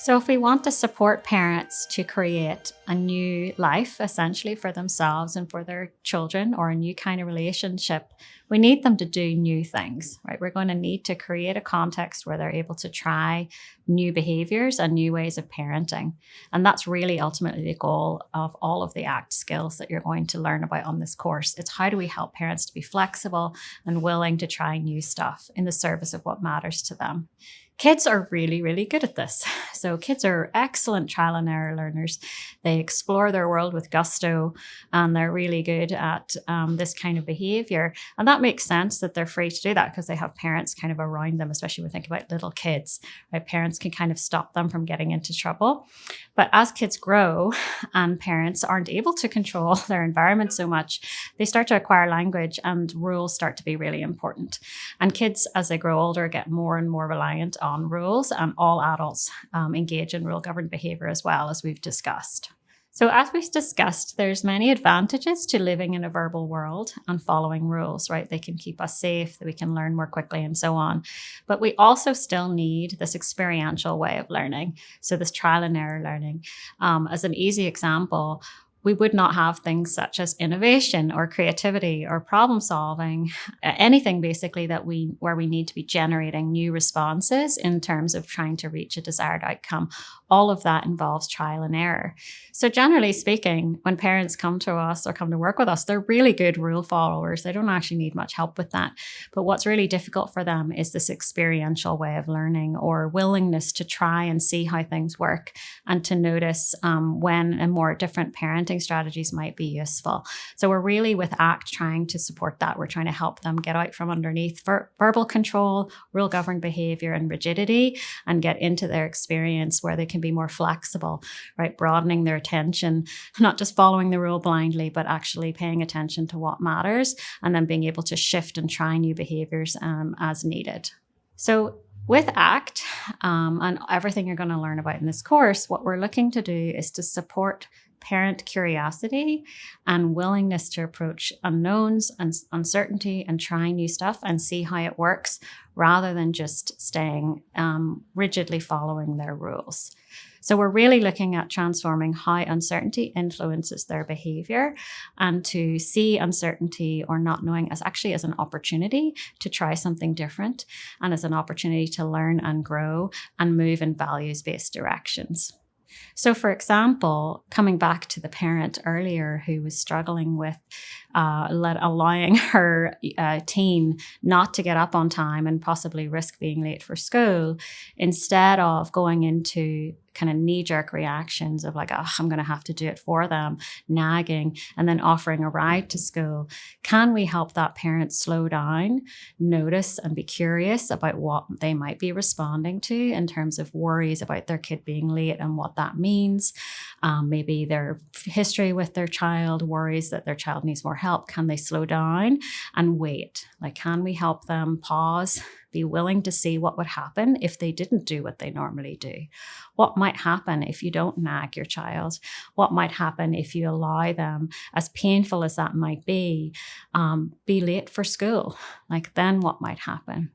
So if we want to support parents to create a new life, essentially for themselves and for their children, or a new kind of relationship, we need them to do new things, right? We're going to need to create a context where they're able to try new behaviors and new ways of parenting. And that's really ultimately the goal of all of the ACT skills that you're going to learn about on this course. It's how do we help parents to be flexible and willing to try new stuff in the service of what matters to them. Kids are really, really good at this. So kids are excellent trial and error learners. They explore their world with gusto, and they're really good at this kind of behavior. And that makes sense that they're free to do that because they have parents kind of around them, especially when we think about little kids, right? Parents can kind of stop them from getting into trouble. But as kids grow and parents aren't able to control their environment so much, they start to acquire language and rules start to be really important. And kids, as they grow older, get more and more reliant on rules, and all adults engage in rule-governed behavior as well, as we've discussed. So as we've discussed, there's many advantages to living in a verbal world and following rules, right? They can keep us safe, that we can learn more quickly and so on. But we also still need this experiential way of learning. So this trial and error learning. As an easy example, we would not have things such as innovation or creativity or problem solving, anything basically where we need to be generating new responses in terms of trying to reach a desired outcome. All of that involves trial and error. So generally speaking, when parents come to us or come to work with us, they're really good rule followers. They don't actually need much help with that. But what's really difficult for them is this experiential way of learning, or willingness to try and see how things work and to notice when and more different parenting strategies might be useful. So we're really with ACT trying to support that. We're trying to help them get out from underneath verbal control, rule-governed behavior, and rigidity, and get into their experience where they can be more flexible, right? Broadening their attention, not just following the rule blindly, but actually paying attention to what matters, and then being able to shift and try new behaviors as needed. So with ACT and everything you're going to learn about in this course, what we're looking to do is to support parent curiosity and willingness to approach unknowns and uncertainty and try new stuff and see how it works, rather than just staying rigidly following their rules. So we're really looking at transforming how uncertainty influences their behavior, and to see uncertainty or not knowing as an opportunity to try something different, and as an opportunity to learn and grow and move in values-based directions. So for example, coming back to the parent earlier who was struggling with allowing her teen not to get up on time and possibly risk being late for school, instead of going into kind of knee-jerk reactions of like, oh, I'm going to have to do it for them, nagging, and then offering a ride to school, can we help that parent slow down, notice, and be curious about what they might be responding to in terms of worries about their kid being late and what that means? Maybe their history with their child, worries that their child needs more help. Can they slow down and wait? Like, can we help them pause, be willing to see what would happen if they didn't do what they normally do? What might happen if you don't nag your child? What might happen if you allow them, as painful as that might be late for school? Like, then what might happen?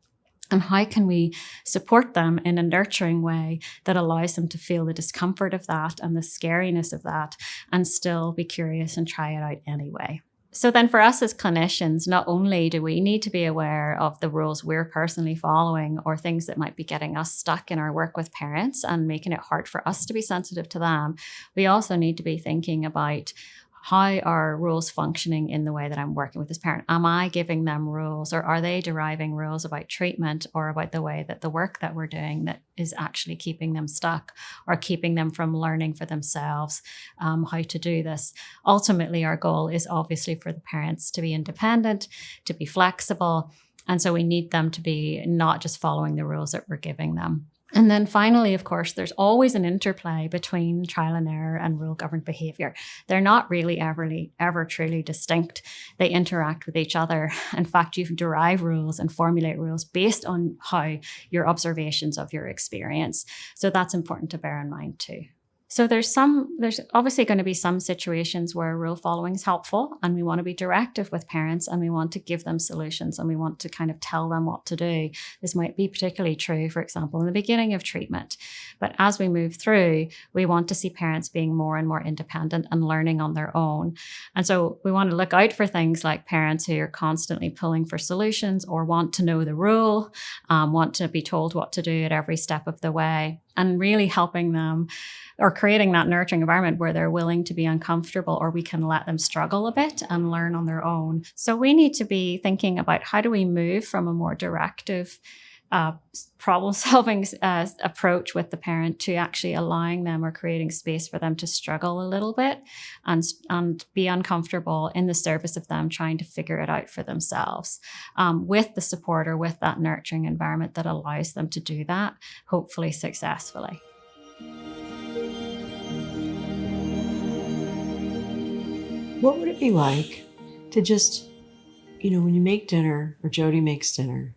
And how can we support them in a nurturing way that allows them to feel the discomfort of that and the scariness of that, and still be curious and try it out anyway? So then for us as clinicians, not only do we need to be aware of the rules we're personally following, or things that might be getting us stuck in our work with parents and making it hard for us to be sensitive to them, we also need to be thinking about, how are rules functioning in the way that I'm working with this parent? Am I giving them rules, or are they deriving rules about treatment or about the way that the work that we're doing that is actually keeping them stuck or keeping them from learning for themselves how to do this? Ultimately, our goal is obviously for the parents to be independent, to be flexible. And so we need them to be not just following the rules that we're giving them. And then finally, of course, there's always an interplay between trial and error and rule-governed behavior. They're not really ever truly distinct. They interact with each other. In fact, you derive rules and formulate rules based on how your observations of your experience. So that's important to bear in mind too. So there's obviously going to be some situations where rule following is helpful, and we want to be directive with parents, and we want to give them solutions, and we want to kind of tell them what to do. This might be particularly true, for example, in the beginning of treatment. But as we move through, we want to see parents being more and more independent and learning on their own. And so we want to look out for things like parents who are constantly pulling for solutions or want to know the rule, want to be told what to do at every step of the way, and really helping them or creating that nurturing environment where they're willing to be uncomfortable, or we can let them struggle a bit and learn on their own. So we need to be thinking about how do we move from a more directive problem-solving approach with the parent to actually allowing them or creating space for them to struggle a little bit and be uncomfortable in the service of them trying to figure it out for themselves, with the support or with that nurturing environment that allows them to do that, hopefully successfully. What would it be like to just, when you make dinner or Jody makes dinner,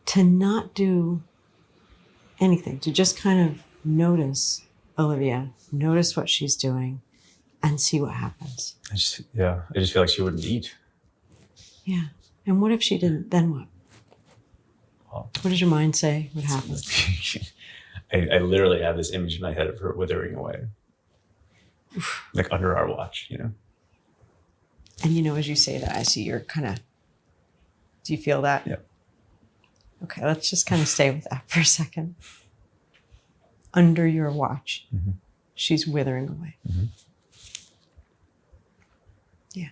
to not do anything, to just kind of notice Olivia, notice what she's doing, and see what happens? I just feel like she wouldn't eat. Yeah. And what if she didn't? Then what? Well, what does your mind say would happen? I literally have this image in my head of her withering away. Like under our watch, And as you say that, I see you're kind of, do you feel that? Yeah. Okay, let's just kind of stay with that for a second. Under your watch, mm-hmm. she's withering away. Mm-hmm. Yeah.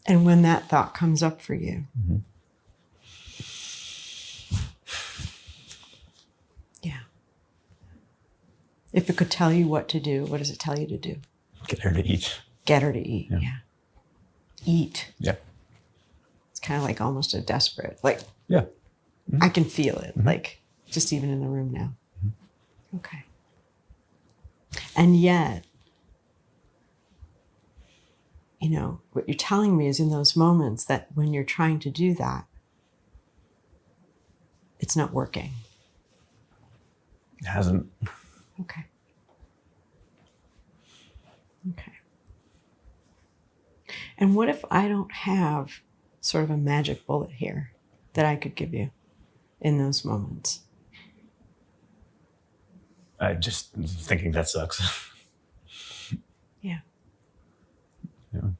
And when that thought comes up for you, mm-hmm. yeah. If it could tell you what to do, what does it tell you to do? Get her to eat. Get her to eat, yeah. Eat. Yeah. It's kind of like almost a desperate, yeah. Mm-hmm. I can feel it, mm-hmm. Just even in the room now. Mm-hmm. Okay. And yet, what you're telling me is in those moments that when you're trying to do that, it's not working. It hasn't. Okay. Okay. And what if I don't have sort of a magic bullet here that I could give you in those moments? I just thinking that sucks. Yeah. Yeah.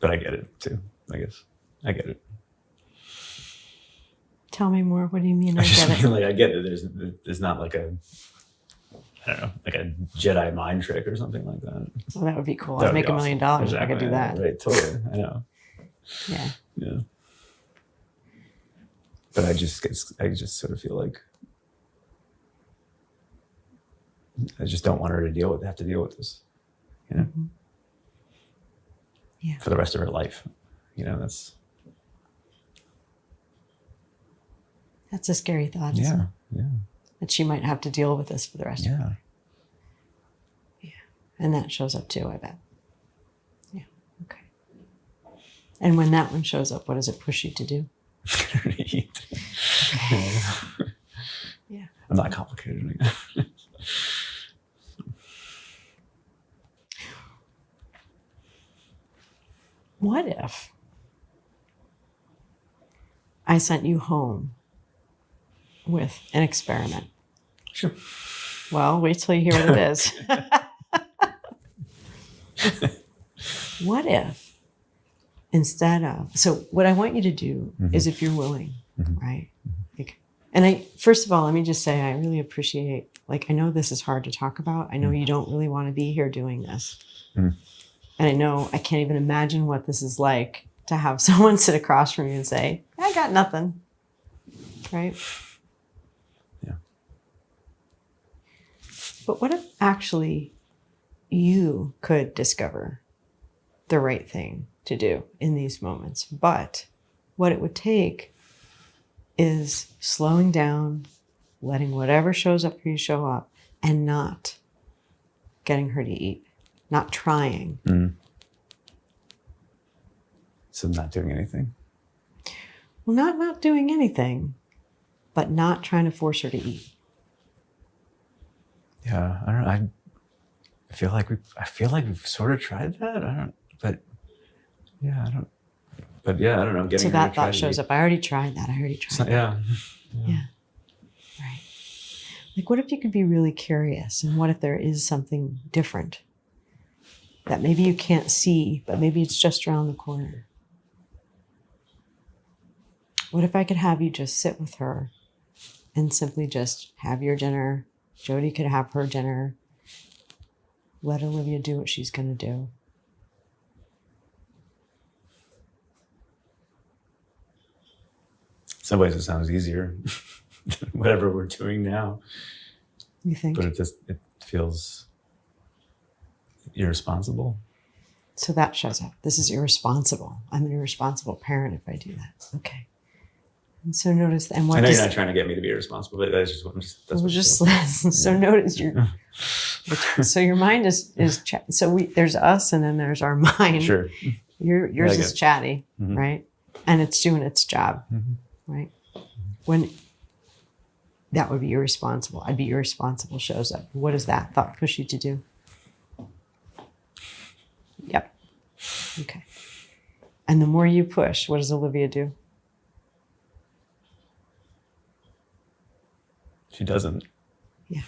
But I get it too, I guess. I get it. Tell me more. What do you mean? I get it. I get it. There's not like a Jedi mind trick or something like that. Well, that would be cool. I'd make $1 million if I could do that. Right, totally. I know. Yeah. Yeah. But I just sort of feel like I just don't want her to have to deal with this, Mm-hmm. Yeah. For the rest of her life. That's a scary thought, isn't it? Yeah. That she might have to deal with this for the rest of her life. Yeah. And that shows up too, I bet. Yeah. Okay. And when that one shows up, what does it push you to do? Okay. Yeah. I'm not complicated. What if I sent you home with an experiment? Sure. Well, wait till you hear what it is. What if instead of, so what I want you to do mm-hmm. is, if you're willing, mm-hmm. right? First of all, let me just say, I really appreciate, I know this is hard to talk about. I know mm-hmm. you don't really want to be here doing this. Mm-hmm. And I know I can't even imagine what this is like to have someone sit across from you and say, I got nothing. Right? Yeah. But what if actually you could discover the right thing to do in these moments? But what it would take is slowing down, letting whatever shows up for you show up, and not getting her to eat, not trying. Mm. So not doing anything. Well, not doing anything, but not trying to force her to eat. Yeah, I don't know. I feel like we've sort of tried that. I don't know. I don't know. Getting So her that to try thought to shows eat. up. I already tried that. Yeah. Yeah. Right. Like, what if you could be really curious? And what if there is something different that maybe you can't see, but maybe it's just around the corner? What if I could have you just sit with her and simply just have your dinner? Jody could have her dinner. Let Olivia do what she's going to do. In some ways, it sounds easier than whatever we're doing now. You think? But it feels irresponsible. So that shows up. This is irresponsible. I'm an irresponsible parent if I do that. Okay. And so notice, and what I know does, you're not trying to get me to be irresponsible, but that's just what we'll what just feels. so notice so your mind is so there's us and then there's our mind. Sure. Yours is chatty, Mm-hmm. right? And it's doing its job, right? When that would be irresponsible. I'd be irresponsible shows up. What does that thought push you to do? Yep. Okay. And the more you push, what does Olivia do? She doesn't. Yeah.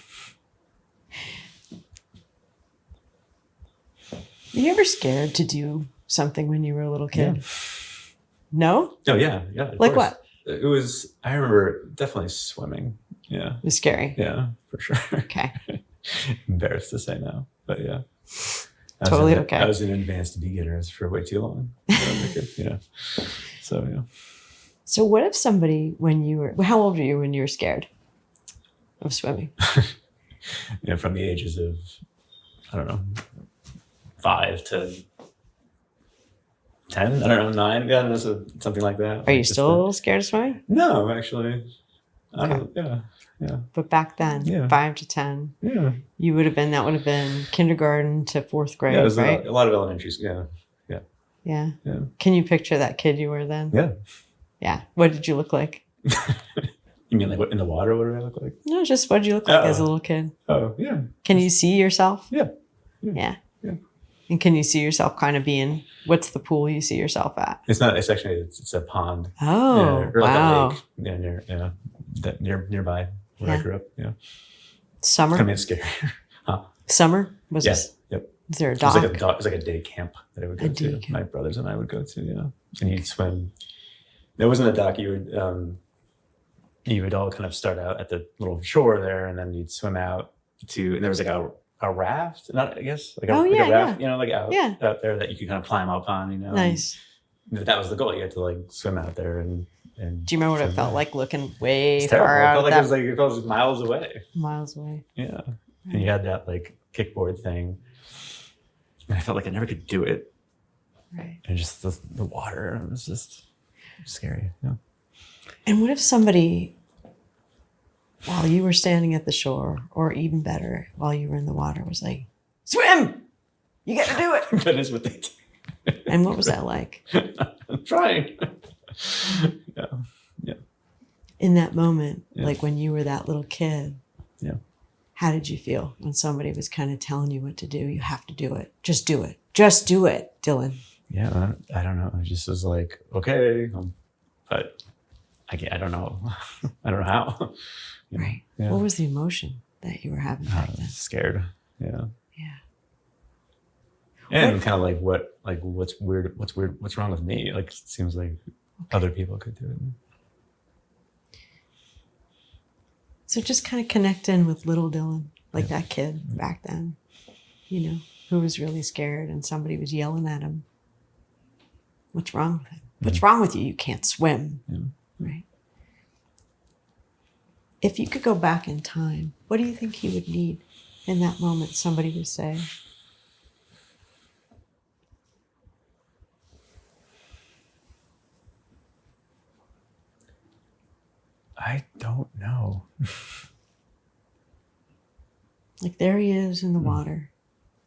Were you ever scared to do something when you were a little kid? Yeah. No? Oh, yeah. Of Like course. what? It was, I remember definitely swimming. Yeah. It was scary. Yeah, for sure. Okay. Embarrassed to say no, but yeah. Totally okay. I was in advanced beginners for way too long. So, yeah. So what if somebody, how old were you when you were scared of swimming? From the ages of, I don't know, 5 to 10, I don't know, 9, yeah, something like that. Are you still scared of swimming? No, actually. I don't, yeah. But back then, 5 to 10, Yeah. that would have been kindergarten to 4th grade, Yeah, it was right? a lot of elementary school. Yeah. Yeah. Can you picture that kid you were then? Yeah. Yeah. What did you look like? You mean like what, in the water? What did I look like? No, just what did you look like as a little kid? Oh, yeah. Can you see yourself? Yeah. Yeah. Yeah. And can you see yourself kind of being, what's the pool you see yourself at? It's a pond. Oh, or like wow. a lake. Nearby where I grew up. Yeah. Summer? I mean, it's scary. Summer? Was Yeah. this? Yep. Is there a It dock? was like a day camp that I would go to. camp. My brothers and I would go to, and you'd swim. There wasn't a dock. You would all kind of start out at the little shore there, and then you'd swim out and there was like a raft, not, I guess, like a raft, out there that you could kind of climb up on, Nice. That was the goal. You had to like swim out there and Do you remember what it felt like looking way terrible. far out? It felt like miles away. Miles away. Yeah. And you had that like kickboard thing. And I felt like I never could do it. Right. And just the water, it was just scary. Yeah. And what if somebody, while you were standing at the shore, or even better, while you were in the water, was like, swim! You got to do it. That is what they do. And what was that like? I'm trying. Yeah. In that moment, like when you were that little kid, how did you feel when somebody was kind of telling you what to do? You have to do it. Just do it. Just do it, Dylan. Yeah, I don't know. I just was like, okay, but I don't know. I don't know how. Right. Yeah. What was the emotion that you were having back then? Scared. Yeah. Yeah. And kind of like what's weird? What's wrong with me? Like, it seems like other people could do it. So just kind of connect in with little Dylan, like that kid back then, who was really scared and somebody was yelling at him. What's wrong with him? What's wrong with you? You can't swim. Yeah. Right. If you could go back in time, what do you think he would need in that moment? Somebody would say, I don't know. like, there he is in the water.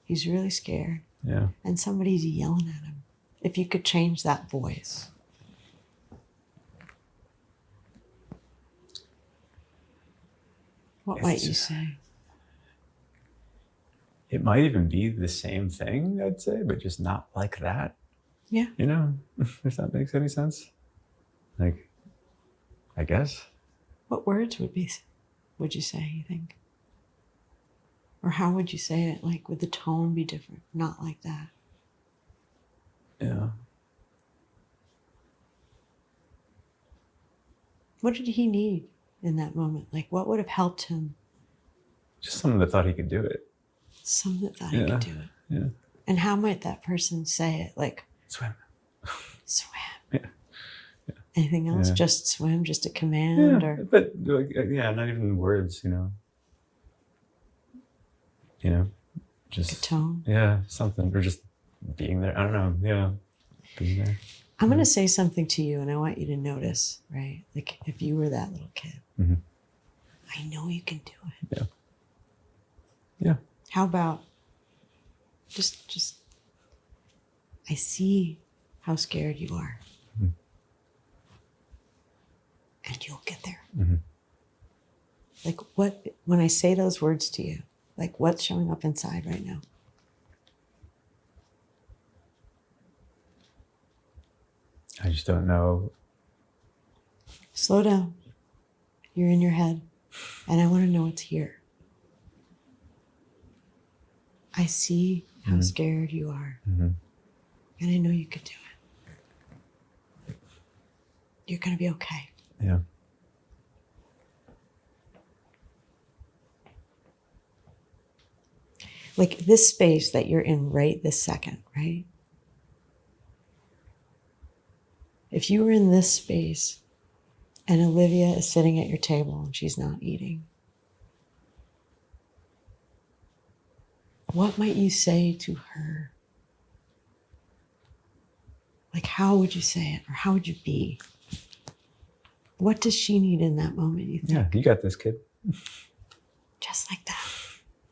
He's really scared. Yeah. And somebody's yelling at him. If you could change that voice, What might you say? It might even be the same thing, I'd say, but just not like that. Yeah. You know, if that makes any sense. Like, I guess. What words would you say, you think? Or how would you say it? Like, would the tone be different? Not like that. Yeah. What did he need in that moment? Like, what would have helped him? Just someone that thought he could do it. Someone that thought he could do it. Yeah. And how might that person say it? Like, Swim. swim. Yeah. Anything else? Yeah. Just swim, just a command? Yeah, Or but like, yeah, not even words, you know. You know, just like a tone? Yeah, something, or just being there. I don't know. Yeah, being there. I'm going to say something to you, and I want you to notice, right? Like, if you were that little kid, I know you can do it. Yeah. Yeah. How about just I see how scared you are. And you'll get there. Like, when I say those words to you, like, what's showing up inside right now? I just don't know. Slow down. You're in your head, and I want to know what's here. I see how scared you are, and I know you could do it. You're going to be okay. Yeah. Like, this space that you're in right this second, right? If you were in this space and Olivia is sitting at your table and she's not eating, what might you say to her? Like, how would you say it? Or how would you be? What does she need in that moment, you think? Yeah, you got this, kid. Just like that.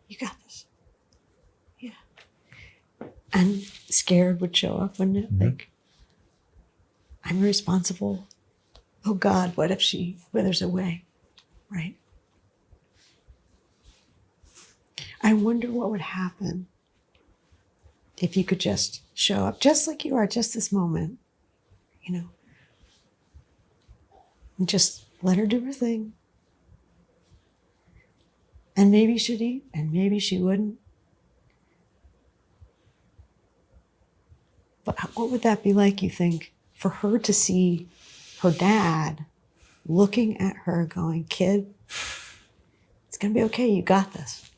You got this. Yeah. And scared would show up, wouldn't it? Like, I'm responsible. Oh God, what if she withers away? Right? I wonder what would happen if you could just show up just like you are, just this moment, you know, and just let her do her thing. And maybe she'd eat, and maybe she wouldn't. But what would that be like, you think, for her to see her dad looking at her going, kid, it's going to be okay. You got this.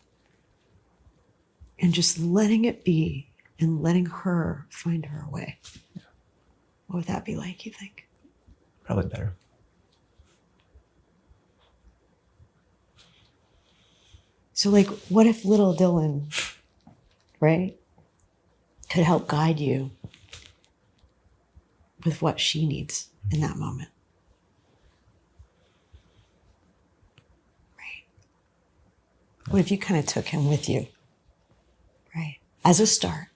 And just letting it be and letting her find her way. Yeah. What would that be like, you think? Probably better. So, like, what if little Dylan, right, could help guide you with what she needs in that moment? Right? What if you kind of took him with you, right, as a start?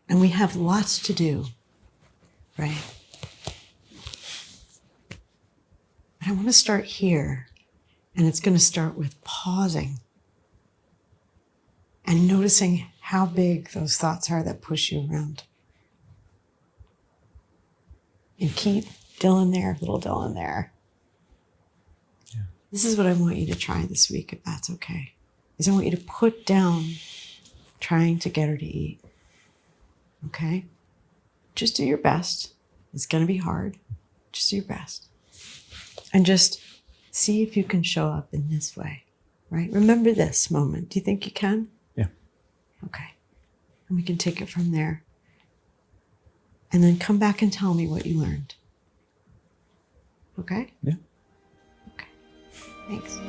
And we have lots to do, right? But I want to start here, and it's going to start with pausing and noticing how big those thoughts are that push you around. And keep Dylan there, little Dylan there. Yeah. This is what I want you to try this week, if that's okay. Is I want you to put down trying to get her to eat. Okay? Just do your best. It's going to be hard. Just do your best. And just see if you can show up in this way, right? Remember this moment. Do you think you can? Yeah. Okay. And we can take it from there. And then come back and tell me what you learned. Okay? Yeah. Okay. Thanks.